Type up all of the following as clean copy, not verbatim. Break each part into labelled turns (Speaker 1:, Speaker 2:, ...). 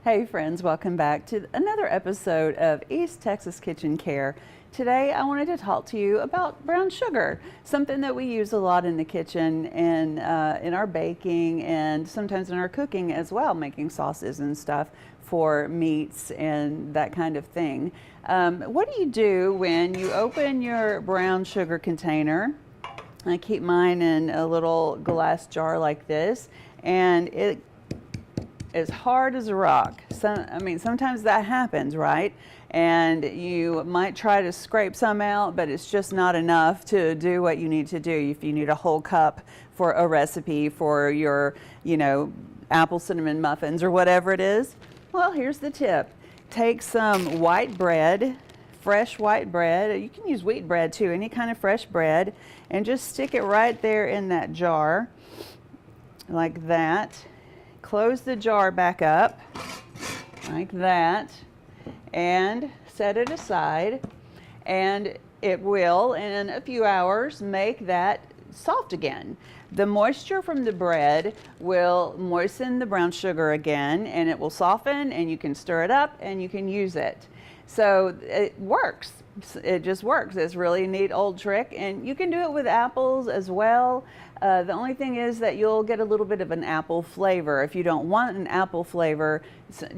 Speaker 1: Hey friends, welcome back to another episode of East Texas Kitchen Care. Today I wanted to talk to you about brown sugar, something that we use a lot in the kitchen and in our baking and sometimes in our cooking as well, making sauces and stuff for meats and that kind of thing. What do you do when you open your brown sugar container? I keep mine in a little glass jar like this, and it as hard as a rock. Sometimes that happens, right? And you might try to scrape some out, but it's just not enough to do what you need to do. If you need a whole cup for a recipe for your, apple cinnamon muffins or whatever it is, well, here's the tip. Take some white bread, fresh white bread. You can use wheat bread too, any kind of fresh bread, and just stick it right there in that jar like that. Close the jar back up like that and set it aside, and it will in a few hours make that soft again. The moisture from the bread will moisten the brown sugar again, and it will soften, and you can stir it up and you can use it. So it works. It just works. It's really a neat old trick, and you can do it with apples as well. The only thing is that you'll get a little bit of an apple flavor. If you don't want an apple flavor,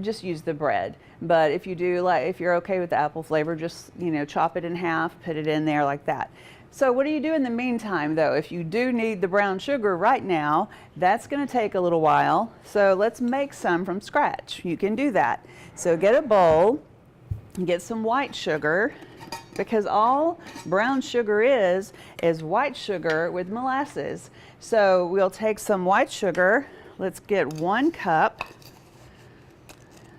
Speaker 1: just use the bread. But if you do, if you're okay with the apple flavor, just chop it in half, put it in there like that. So what do you do in the meantime though? If you do need the brown sugar right now, that's going to take a little while. So let's make some from scratch. You can do that. So get a bowl, get some white sugar, because all brown sugar is white sugar with molasses. So we'll take some white sugar. Let's get 1 cup.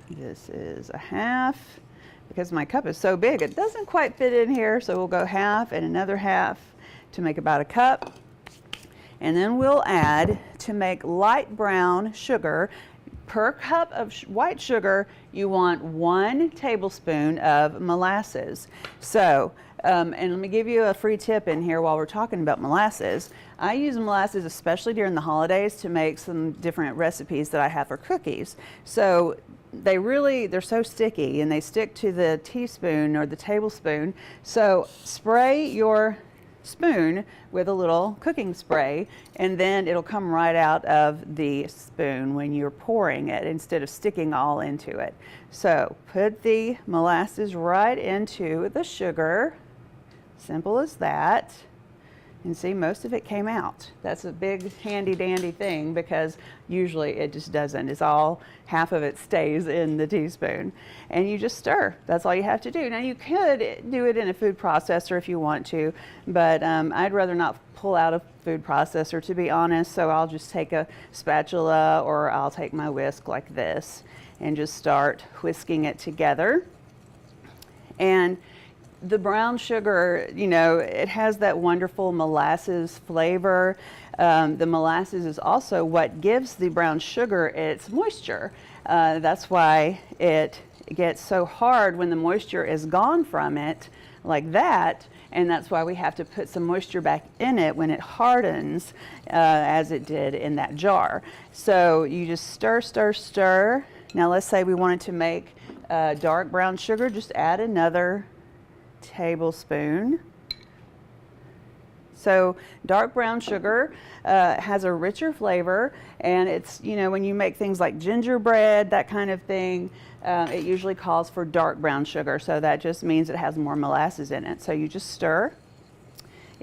Speaker 1: This is a half, because my cup is so big it doesn't quite fit in here, so we'll go half and another half to make about a cup. And then we'll add, to make light brown sugar, per cup of white sugar, you want 1 tablespoon of molasses. So, and let me give you a free tip in here while we're talking about molasses. I use molasses especially during the holidays to make some different recipes that I have for cookies. So they're so sticky and they stick to the teaspoon or the tablespoon. So spray your spoon with a little cooking spray, and then it'll come right out of the spoon when you're pouring it instead of sticking all into it. So put the molasses right into the sugar, simple as that. And see, most of it came out. That's a big handy dandy thing, because usually it just doesn't. It's all, half of it stays in the teaspoon. And you just stir. That's all you have to do. Now you could do it in a food processor if you want to, but I'd rather not pull out a food processor, to be honest. So I'll just take a spatula, or I'll take my whisk like this and just start whisking it together. And the brown sugar, it has that wonderful molasses flavor. The molasses is also what gives the brown sugar its moisture. That's why it gets so hard when the moisture is gone from it like that. And that's why we have to put some moisture back in it when it hardens, as it did in that jar. So you just stir, stir, stir. Now let's say we wanted to make dark brown sugar. Just add another tablespoon. So dark brown sugar has a richer flavor, and it's, when you make things like gingerbread, that kind of thing, it usually calls for dark brown sugar. So that just means it has more molasses in it. So you just stir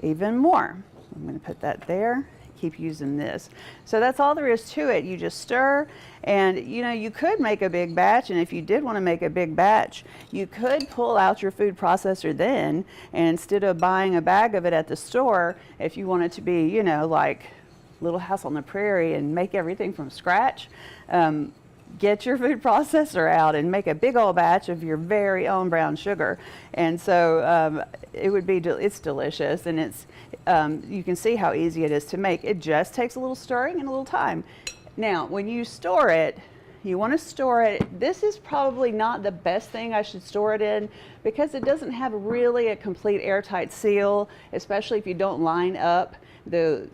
Speaker 1: even more. I'm going to put that there. Keep using this. So that's all there is to it. You just stir, and you could make a big batch, and if you did want to make a big batch, you could pull out your food processor then, and instead of buying a bag of it at the store, if you want it to be, like Little House on the Prairie and make everything from scratch, get your food processor out and make a big old batch of your very own brown sugar. And so it's delicious, and it's you can see how easy it is to make. It just takes a little stirring and a little time. Now when you store it, you want to store it, this is probably not the best thing I should store it in, because it doesn't have really a complete airtight seal, especially if you don't line up the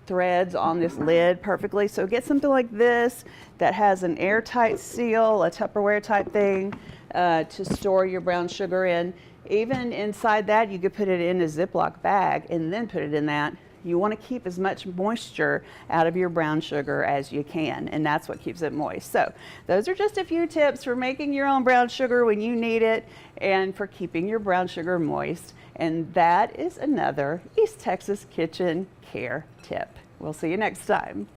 Speaker 1: threads on this lid perfectly. So get something like this that has an airtight seal, a Tupperware type thing to store your brown sugar in. Even inside that, you could put it in a Ziploc bag and then put it in that. You want to keep as much moisture out of your brown sugar as you can, and that's what keeps it moist. So those are just a few tips for making your own brown sugar when you need it and for keeping your brown sugar moist. And that is another East Texas Kitchen Care tip. We'll see you next time.